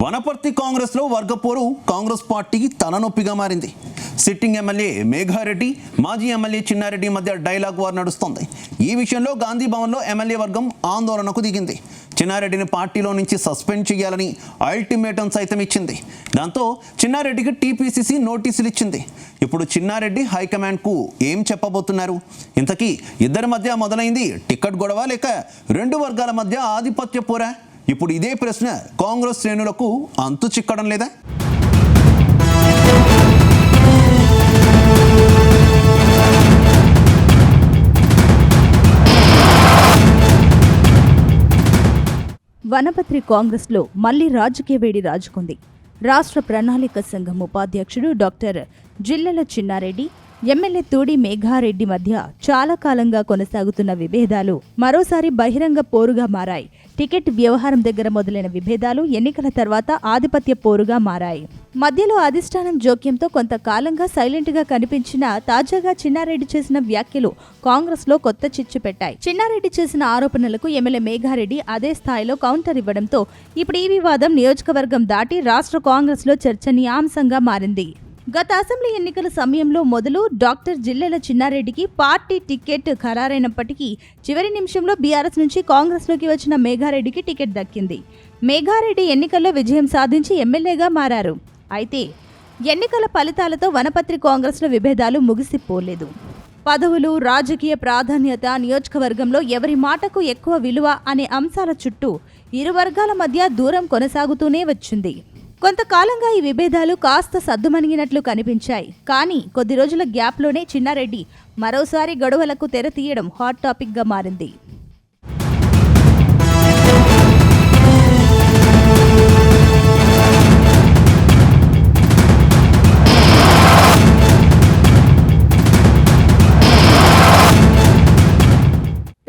వనపర్తి కాంగ్రెస్లో వర్గపోరు కాంగ్రెస్ పార్టీకి తలనొప్పిగా మారింది. సిట్టింగ్ ఎమ్మెల్యే మేఘారెడ్డి, మాజీ ఎమ్మెల్యే చిన్నారెడ్డి మధ్య డైలాగ్ వార్ నడుస్తోంది. ఈ విషయంలో గాంధీ భవన్లో ఎమ్మెల్యే వర్గం ఆందోళనకు దిగింది. చిన్నారెడ్డిని పార్టీలో నుంచి సస్పెండ్ చేయాలని అల్టిమేటం సైతం ఇచ్చింది. దాంతో చిన్నారెడ్డికి టీపీసీసీ నోటీసులు ఇచ్చింది. ఇప్పుడు చిన్నారెడ్డి హైకమాండ్కు ఏం చెప్పబోతున్నారు? ఇంతకీ ఇద్దరి మధ్య మొదలైంది టికెట్ గొడవ లేక రెండు వర్గాల మధ్య ఆధిపత్య పోరా? ఇప్పుడు ఇదే ప్రశ్న కాంగ్రెస్ శ్రేణులకు అంతు చిక్కడం లేదా? వనపర్తి కాంగ్రెస్లో మళ్లీ రాజకీయ వేడి రాజుకుంది. రాష్ట్ర ప్రణాళిక సంఘం ఉపాధ్యక్షుడు డాక్టర్ జిల్లెల చిన్నారెడ్డి, ఎమ్మెల్యే తూడి మేఘారెడ్డి మధ్య చాలా కాలంగా కొనసాగుతున్న విభేదాలు మరోసారి బహిరంగ పోరుగా మారాయి. టికెట్ వ్యవహారం దగ్గర మొదలైన విభేదాలు ఎన్నికల తర్వాత ఆధిపత్య పోరుగా మారాయి. మధ్యలో అధిష్టానం జోక్యంతో కొంతకాలంగా సైలెంట్గా కనిపించిన తాజాగా చిన్నారెడ్డి చేసిన వ్యాఖ్యలు కాంగ్రెస్లో కొత్త చిచ్చు పెట్టాయి. చిన్నారెడ్డి చేసిన ఆరోపణలకు ఎమ్మెల్యే మేఘారెడ్డి అదే స్థాయిలో కౌంటర్ ఇవ్వడంతో ఇప్పుడు ఈ వివాదం నియోజకవర్గం దాటి రాష్ట్ర కాంగ్రెస్లో చర్చనీయాంశంగా మారింది. గత అసెంబ్లీ ఎన్నికల సమయంలో మొదలు డాక్టర్ జిల్లెల చిన్నారెడ్డికి పార్టీ టికెట్ ఖరారైనప్పటికీ చివరి నిమిషంలో బీఆర్ఎస్ నుంచి కాంగ్రెస్లోకి వచ్చిన మేఘారెడ్డికి టికెట్ దక్కింది. మేఘారెడ్డి ఎన్నికల్లో విజయం సాధించి ఎమ్మెల్యేగా మారారు. అయితే ఎన్నికల ఫలితాలతో వనపర్తి కాంగ్రెస్లో విభేదాలు ముగిసిపోలేదు. పదవులు, రాజకీయ ప్రాధాన్యత, నియోజకవర్గంలో ఎవరి మాటకు ఎక్కువ విలువ అనే అంశాల చుట్టూ ఇరు వర్గాల మధ్య దూరం కొనసాగుతూనే వచ్చింది. కొంతకాలంగా ఈ విభేదాలు కాస్త సద్దుమణిగినట్లు కనిపించాయి. కానీ కొద్ది రోజుల గ్యాప్లోనే చిన్నారెడ్డి మరోసారి గొడవలకు తెర తీయడం హాట్ టాపిక్గా మారింది.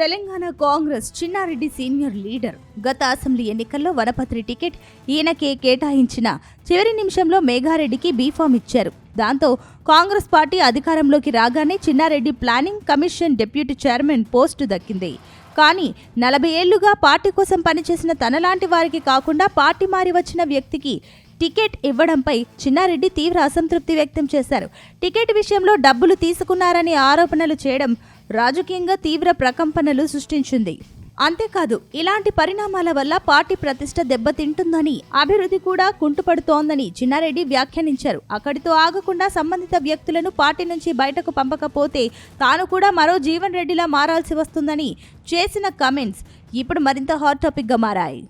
Telangana Congress Chinna Reddy senior leader. గత అసెంబ్లీ ఎన్నికల్లో వనపర్తి టికెట్ ఈయనకే కేటాయించిన చివరి నిమిషంలో మేఘారెడ్డికి బీఫామ్ ఇచ్చారు. దాంతో కాంగ్రెస్ పార్టీ అధికారంలోకి రాగానే Chinna Reddy planning commission deputy chairman post దక్కింది. కానీ 40 ఏళ్లుగా పార్టీ కోసం పనిచేసిన తనలాంటి వారికి కాకుండా పార్టీ మారి వచ్చిన వ్యక్తికి టికెట్ ఇవ్వడంపై చిన్నారెడ్డి తీవ్ర అసంతృప్తి వ్యక్తం చేశారు. టికెట్ విషయంలో డబ్బులు తీసుకున్నారని ఆరోపణలు చేయడం రాజకీయంగా తీవ్ర ప్రకంపనలు సృష్టించింది. అంతేకాదు, ఇలాంటి పరిణామాల వల్ల పార్టీ ప్రతిష్ట దెబ్బతింటుందని, అభివృద్ధి కూడా కుంటుపడుతోందని చిన్నారెడ్డి వ్యాఖ్యానించారు. అక్కడితో ఆగకుండా సంబంధిత వ్యక్తులను పార్టీ నుంచి బయటకు పంపకపోతే తాను కూడా మరో జీవన్ రెడ్డిలా మారాల్సి వస్తుందని చేసిన కామెంట్స్ ఇప్పుడు మరింత హాట్ టాపిక్గా మారాయి.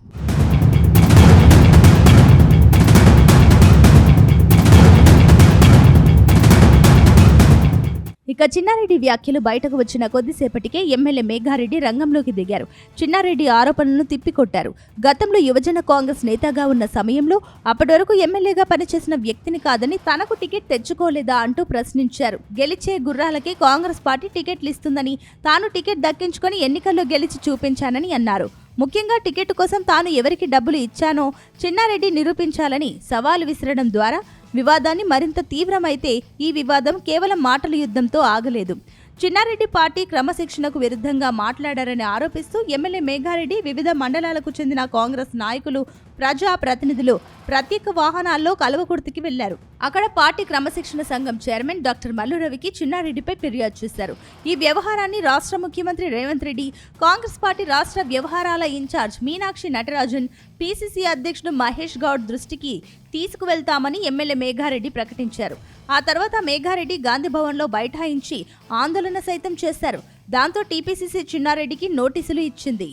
ఇక చిన్నారెడ్డి వ్యాఖ్యలు బయటకు వచ్చిన కొద్దిసేపటికే ఎమ్మెల్యే మేఘారెడ్డి రంగంలోకి దిగారు. చిన్నారెడ్డి ఆరోపణలను తిప్పికొట్టారు. గతంలో యువజన కాంగ్రెస్ నేతగా ఉన్న సమయంలో అప్పటి వరకు ఎమ్మెల్యేగా పనిచేసిన వ్యక్తిని కాదని తనకు టికెట్ తెచ్చుకోలేదా అంటూ ప్రశ్నించారు. గెలిచే గుర్రాలకి కాంగ్రెస్ పార్టీ టికెట్లు ఇస్తుందని, తాను టికెట్ దక్కించుకొని ఎన్నికల్లో గెలిచి చూపించానని అన్నారు. ముఖ్యంగా టికెట్ కోసం తాను ఎవరికి డబ్బులు ఇచ్చానో చిన్నారెడ్డి నిరూపించాలని సవాలు విసరడం ద్వారా వివాదాన్ని మరింత తీవ్రమైతే ఈ వివాదం కేవలం మాటల యుద్ధంతో ఆగలేదు. చిన్నారెడ్డి పార్టీ క్రమశిక్షణకు విరుద్ధంగా మాట్లాడారని ఆరోపిస్తూ ఎమ్మెల్యే మేఘారెడ్డి వివిధ మండలాలకు చెందిన కాంగ్రెస్ నాయకులు, ప్రజా ప్రతినిధులు ప్రత్యేక వాహనాల్లో కల్వకుర్తికి వెళ్లారు. అక్కడ పార్టీ క్రమశిక్షణ సంఘం చైర్మన్ డాక్టర్ మల్లురవికి చిన్నారెడ్డిపై ఫిర్యాదు చేశారు. ఈ వ్యవహారాన్ని రాష్ట్ర ముఖ్యమంత్రి రేవంత్ రెడ్డి, కాంగ్రెస్ పార్టీ రాష్ట్ర వ్యవహారాల ఇన్ఛార్జ్ మీనాక్షి నటరాజన్, పీసీసీ అధ్యక్షుడు మహేష్ గౌడ్ దృష్టికి తీసుకువెళ్తామని ఎమ్మెల్యే మేఘారెడ్డి ప్రకటించారు. ఆ తర్వాత మేఘారెడ్డి గాంధీ భవన్లో బైఠాయించి ఆందోళన సైతం చేశారు. దాంతో టీపీసీసీ చిన్నారెడ్డికి నోటీసులు ఇచ్చింది.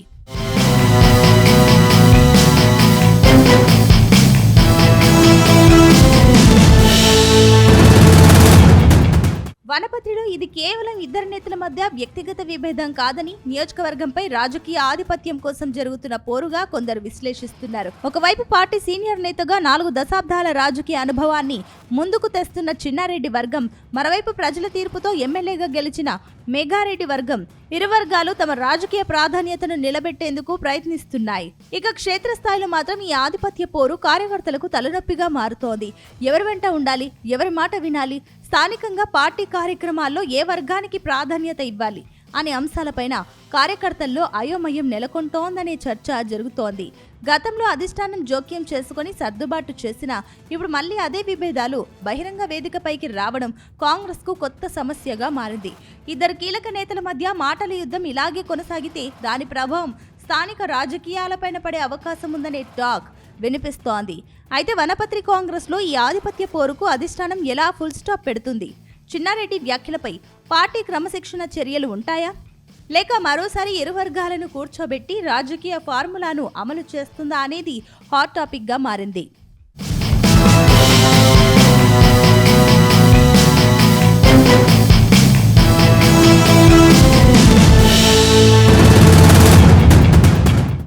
వనపర్తిలో ఇది కేవలం ఇద్దరు నేతల మధ్య వ్యక్తిగత విభేదం కాదని, నియోజకవర్గంపై రాజకీయ ఆధిపత్యం కోసం జరుగుతున్న పోరుగా కొందరు విశ్లేషిస్తున్నారు. ఒకవైపు పార్టీ సీనియర్ నేతగా 4 దశాబ్దాల రాజకీయ అనుభవాన్ని ముందుకు తెస్తున్న చిన్నారెడ్డి వర్గం, మరోవైపు ప్రజల తీర్పుతో ఎమ్మెల్యేగా గెలిచిన మేఘారెడ్డి వర్గం, ఇరు వర్గాలు తమ రాజకీయ ప్రాధాన్యతను నిలబెట్టేందుకు ప్రయత్నిస్తున్నాయి. ఇక క్షేత్రస్థాయిలో మాత్రం ఈ ఆధిపత్య పోరు కార్యకర్తలకు తలనొప్పిగా మారుతోంది. ఎవరి వెంట ఉండాలి, ఎవరి మాట వినాలి, స్థానికంగా పార్టీ కార్యక్రమాల్లో ఏ వర్గానికి ప్రాధాన్యత ఇవ్వాలి అనే అంశాలపైన కార్యకర్తల్లో అయోమయం నెలకొంటోందనే చర్చ జరుగుతోంది. గతంలో అధిష్టానం జోక్యం చేసుకుని సర్దుబాటు చేసినా ఇప్పుడు మళ్ళీ అదే విభేదాలు బహిరంగ వేదికపైకి రావడం కాంగ్రెస్కు కొత్త సమస్యగా మారింది. ఇద్దరు కీలక నేతల మధ్య మాటల యుద్ధం ఇలాగే కొనసాగితే దాని ప్రభావం స్థానిక రాజకీయాలపైన పడే అవకాశం ఉందనే టాక్ వినిపిస్తోంది. అయితే వనపత్రి కాంగ్రెస్లో ఈ ఆధిపత్య పోరుకు అధిష్టానం ఎలా ఫుల్ స్టాప్ పెడుతుంది? చిన్నారెడ్డి వ్యాఖ్యలపై పార్టీ క్రమశిక్షణ చర్యలు ఉంటాయా, లేక మరోసారి ఇరు వర్గాలను కూర్చోబెట్టి రాజకీయ ఫార్ములాను అమలు చేస్తుందా అనేది హాట్ టాపిక్గా మారింది.